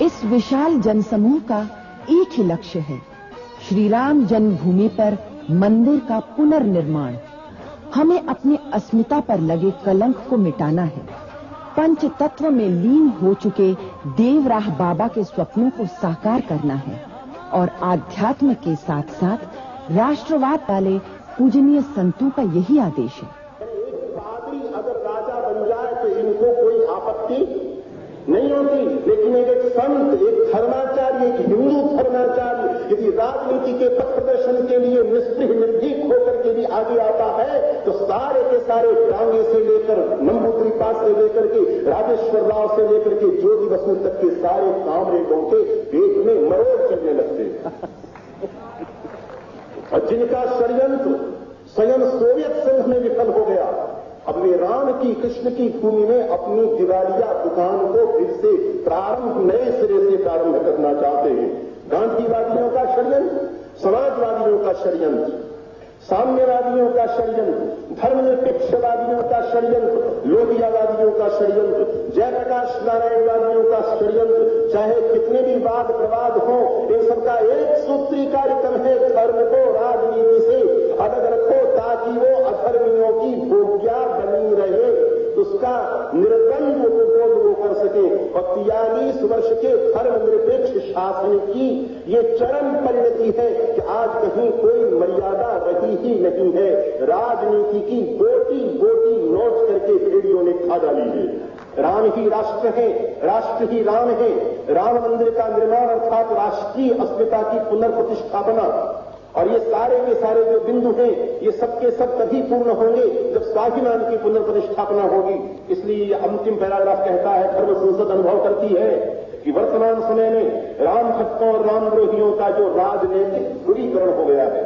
इस विशाल जनसमूह का एक ही लक्ष्य है, श्री राम जन्मभूमि पर मंदिर का पुनर्निर्माण। हमें अपनी अस्मिता पर लगे कलंक को मिटाना है, पंच तत्व में लीन हो चुके देवराह बाबा के स्वप्नों को साकार करना है और आध्यात्म के साथ साथ राष्ट्रवाद वाले पूजनीय संतों का यही आदेश है। एक पादरी अगर राजा बन जाए तो इनको कोई आपत्ति नहीं होती, लेकिन एक संत, एक धर्माचार्य, एक हिंदू धर्माचार्य यदि राजनीति के पथ प्रदर्शन के लिए निष्पृह निर्भीक होकर के भी आगे आता है तो सारे के सारे डांगे से लेकर नंबूद्री से लेकर के राजेश्वर राव से लेकर के ज्योति बसु तक के सारे कामरे के पेट में मरोड़ चलने लगते और जिनका षड्यंत्र स्वयं सोवियत संघ में विफल हो गया, अब वे राम की, कृष्ण की भूमि में अपनी दिवालिया दुकान को फिर से प्रारंभ, नए सिरे से प्रारंभ करना चाहते हैं। गांधीवादियों का षड्यंत्र, समाजवादियों का षड्यंत्र, साम्यवादियों का षड्यंत्र, धर्मनिरपेक्षवादियों का षड्यंत्र, लोहियावादियों का षड्यंत्र, जयप्रकाश नारायणवादियों का षड्यंत्र, चाहे कितने भी वाद प्रवाद हो, इन सबका एक सूत्री कार्यक्रम है, धर्म को राजनीति से अलग रखो ताकि वो अधर्मियों की भोग्या बनी रहे, उसका निर्द्वंद उपभोग वो कर सके। और 43 वर्ष के धर्मनिरपेक्ष शासन की ये चरम परिणति है कि आज कहीं कोई मर्यादा रही ही नहीं है। राजनीति की गोटी गोटी नोच करके भेड़ियों ने खा डाली है। राम ही राष्ट्र है, राष्ट्र ही राम है। राम मंदिर का निर्माण अर्थात राष्ट्रीय अस्मिता की पुनर्प्रतिष्ठापना और ये सारे के सारे जो बिंदु हैं, ये सबके सब तभी पूर्ण होंगे जब स्वाभिमान की पुनर्प्रतिष्ठापना होगी। इसलिए ये अंतिम पैराग्राफ कहता है, धर्म संसद अनुभव करती है कि वर्तमान समय में राम भक्तों और रामद्रोहियों का जो राजनीतिक ध्रुवीकरण हो गया है,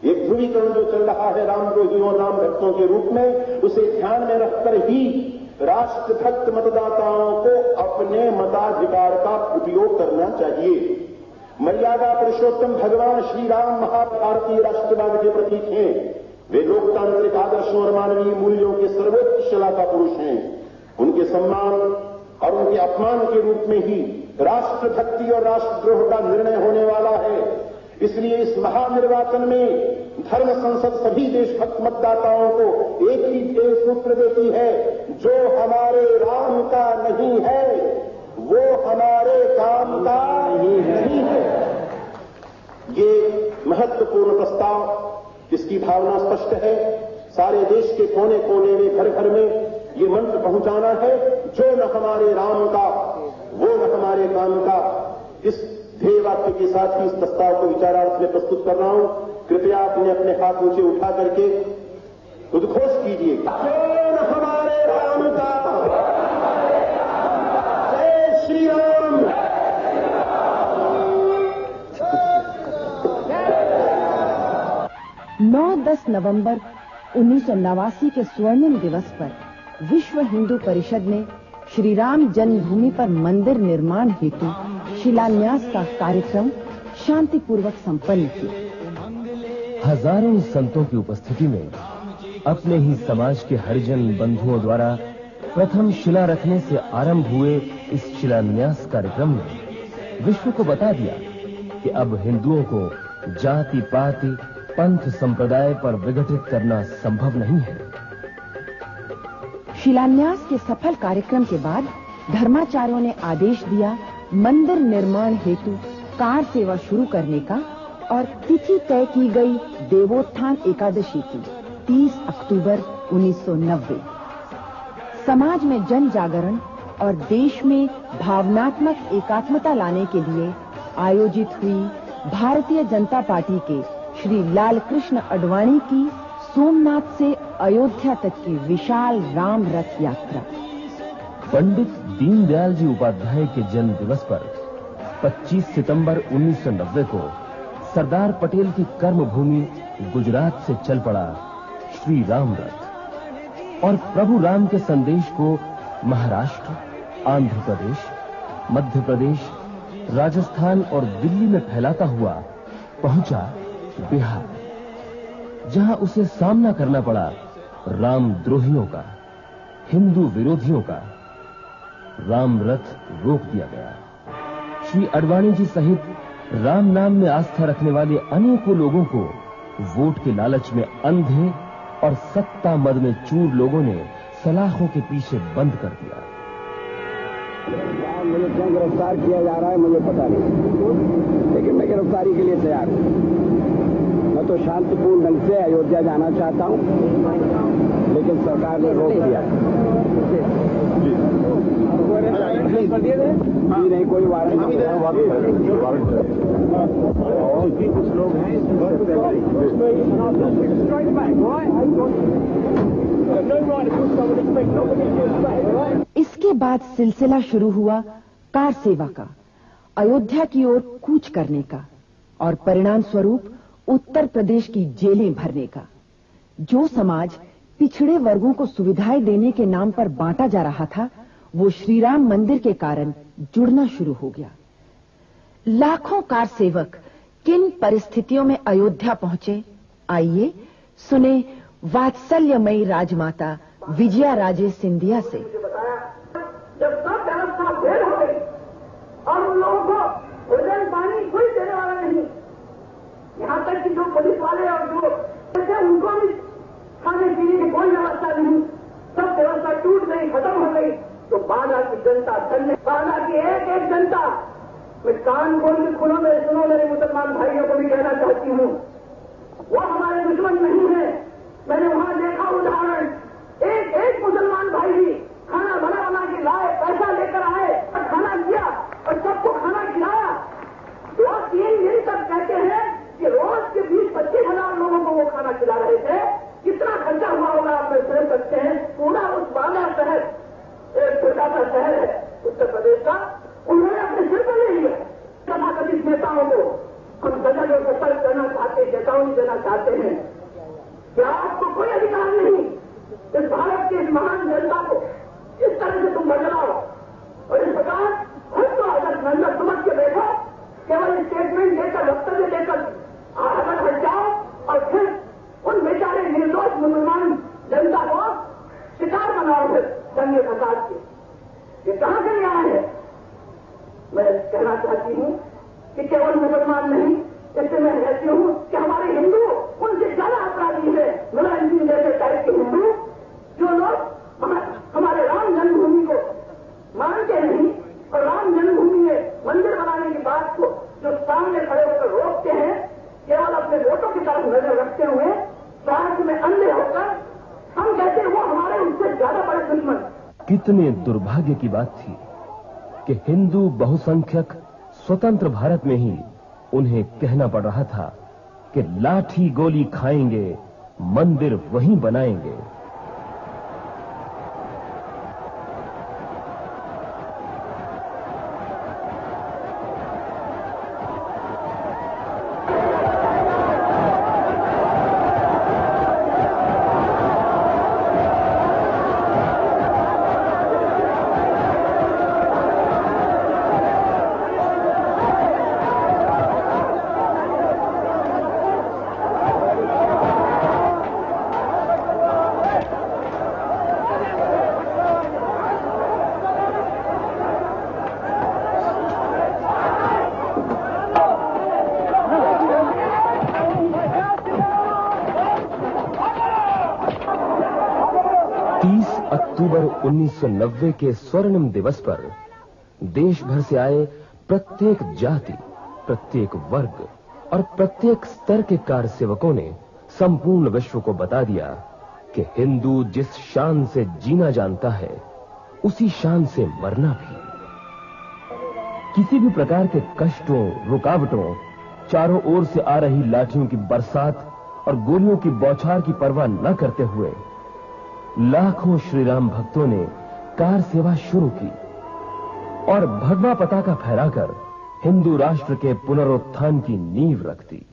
एक ध्रुवीकरण जो चल रहा है रामद्रोहियों और राम भक्तों के रूप में, उसे ध्यान में रखकर ही राष्ट्रभक्त मतदाताओं को अपने मताधिकार का उपयोग करना चाहिए। मर्यादा पुरुषोत्तम भगवान श्री राम महाभारतीय राष्ट्रवाद के प्रतीक हैं। वे लोकतांत्रिक आदर्शों और मानवीय मूल्यों के सर्वोच्च शलाका पुरुष हैं। उनके सम्मान और उनके अपमान के रूप में ही राष्ट्रभक्ति और राष्ट्रद्रोह का निर्णय होने वाला है। इसलिए इस महानिर्वाचन में धर्म संसद सभी देशभक्त मतदाताओं को एक ही ध्येय सूत्र देती है, जो हमारे राम का नहीं है वो हमारे काम का नहीं है। ये महत्वपूर्ण प्रस्ताव, इसकी भावना स्पष्ट है। सारे देश के कोने कोने में, घर घर में ये मंत्र पहुंचाना है, जो न हमारे राम का वो न हमारे काम का। इस ध्येय वाक्य के साथ ही इस प्रस्ताव को विचारार्थ में प्रस्तुत कर रहा हूं। कृपया आपने अपने हाथ ऊंचे उठा करके उद्घोष कीजिए, जो न हमारे राम का, जय श्री राम। 9-10 नवंबर 1989 के स्वर्णिम दिवस पर विश्व हिंदू परिषद ने श्री राम जन्मभूमि पर मंदिर निर्माण हेतु शिलान्यास का कार्यक्रम शांतिपूर्वक संपन्न किया। हजारों संतों की उपस्थिति में अपने ही समाज के हरिजन बंधुओं द्वारा प्रथम शिला रखने से आरंभ हुए इस शिलान्यास कार्यक्रम ने विश्व को बता दिया कि अब हिंदुओं को जाति पाति पंथ संप्रदाय पर विघटित करना संभव नहीं है। शिलान्यास के सफल कार्यक्रम के बाद धर्माचार्यों ने आदेश दिया मंदिर निर्माण हेतु कार सेवा शुरू करने का और तिथि तय की गई देवोत्थान एकादशी की 30 अक्टूबर 1990। समाज में जन जागरण और देश में भावनात्मक एकात्मता लाने के लिए आयोजित हुई भारतीय जनता पार्टी के श्री लालकृष्ण आडवाणी की सोमनाथ से अयोध्या तक की विशाल राम रथ यात्रा। पंडित दीनदयाल जी उपाध्याय के जन्म दिवस पर 25 सितंबर 1990 को सरदार पटेल की कर्मभूमि गुजरात से चल पड़ा श्री राम रथ और प्रभु राम के संदेश को महाराष्ट्र, आंध्र प्रदेश, मध्य प्रदेश, राजस्थान और दिल्ली में फैलाता हुआ पहुंचा बिहार, जहां उसे सामना करना पड़ा रामद्रोहियों का, हिंदू विरोधियों का। राम रथ रोक दिया गया। श्री अडवाणी जी सहित राम नाम में आस्था रखने वाले अनेकों लोगों को वोट के लालच में अंधे और सत्ता मद में चूर लोगों ने सलाखों के पीछे बंद कर दिया। मुझे क्यों गिरफ्तार किया जा रहा है मुझे पता नहीं, लेकिन मैं गिरफ्तारी के लिए तैयार हूं। मैं तो शांतिपूर्ण ढंग से अयोध्या जाना चाहता हूं, लेकिन सरकार ने रोक दिया। नहीं, कोई वारंट नहीं है। कुछ लोग हैं इसके बाद सिलसिला शुरू हुआ कार सेवा का, अयोध्या की ओर कूच करने का और परिणाम स्वरूप उत्तर प्रदेश की जेलें भरने का। जो समाज पिछड़े वर्गों को सुविधाएं देने के नाम पर बांटा जा रहा था, वो श्रीराम मंदिर के कारण जुड़ना शुरू हो गया। लाखों कार सेवक किन परिस्थितियों में अयोध्या पहुंचे, आइए सुने वात्सल्यमयी राजमाता विजया राजे सिंधिया से। जब सब व्यवस्था फेल हो गई और उन लोगों को भोजन पानी कोई देने वाला नहीं, यहाँ तक कि जो पुलिस वाले और जो उनको भी खाने पीने की कोई व्यवस्था नहीं, सब व्यवस्था टूट गई, खत्म हो गई, तो बांदा की जनता धन्य, बांदा की एक एक जनता। मैं कान खोल के खुलो में सुनो मेरे मुसलमान भाइयों को भी कहना चाहती हूँ, वो हमारे दुश्मन नहीं है। मैंने वहां देखा उदाहरण, एक एक मुसलमान भाई भी खाना बना बना के लाए, पैसा लेकर आए और खाना दिया और सबको खाना खिलाया। 2-3 दिन तक कहते हैं कि रोज के 20-25 हजार लोगों को वो खाना खिला रहे थे। कितना खर्चा हुआ होगा आप सोच सकते हैं। पूरा उस बांदा शहर, एक छोटा सा शहर है उत्तर प्रदेश का, उन्होंने अपने सिर पर ले लिया। तथाकथित नेताओं को हम गजल और सफल करना चाहते, चेतावनी देना चाहते हैं कि आपको कोई अधिकार नहीं इस भारत की इस महान जनता को इस तरह से तुम बदलाओ। और इस प्रकार खुद तो अंदर समझ के बैठो, केवल स्टेटमेंट देकर, वक्तव्य देकर अगर हट जाओ और फिर उन बेचारे निर्दोष मुसलमान जनता को शिकार बनाओ फिर दंगे फसाद के। ये कहां से आए हैं? मैं कहना चाहती हूं कि केवल मुसलमान नहीं, इससे मैं कहती हूं कि हमारे हिंदू उनसे ज्यादा अपराधी है। मुलायम सिंह जैसे टाइप के हिंदू जो लोग हमारे राम जन्मभूमि को मानते नहीं और राम जन्मभूमि में मंदिर बनाने की बात को जो सामने खड़े होकर रोकते हैं, केवल अपने वोटों की तरफ नजर रखते हुए स्वार्थ में अंधे होकर, हम कहते हैं वो हमारे उससे ज्यादा बड़े दुश्मन। कितने दुर्भाग्य की बात थी कि हिंदू बहुसंख्यक स्वतंत्र भारत में ही उन्हें कहना पड़ रहा था कि लाठी गोली खाएंगे, मंदिर वहीं बनाएंगे। अक्टूबर 1990 के स्वर्णिम दिवस पर देश भर से आए प्रत्येक जाति, प्रत्येक वर्ग और प्रत्येक स्तर के कार सेवकों ने संपूर्ण विश्व को बता दिया कि हिंदू जिस शान से जीना जानता है, उसी शान से मरना भी। किसी भी प्रकार के कष्टों, रुकावटों, चारों ओर से आ रही लाठियों की बरसात और गोलियों की बौछार की परवाह न करते हुए लाखों श्रीराम भक्तों ने कार सेवा शुरू की और भगवा पताका फहराकर हिंदू राष्ट्र के पुनरुत्थान की नींव रख दी।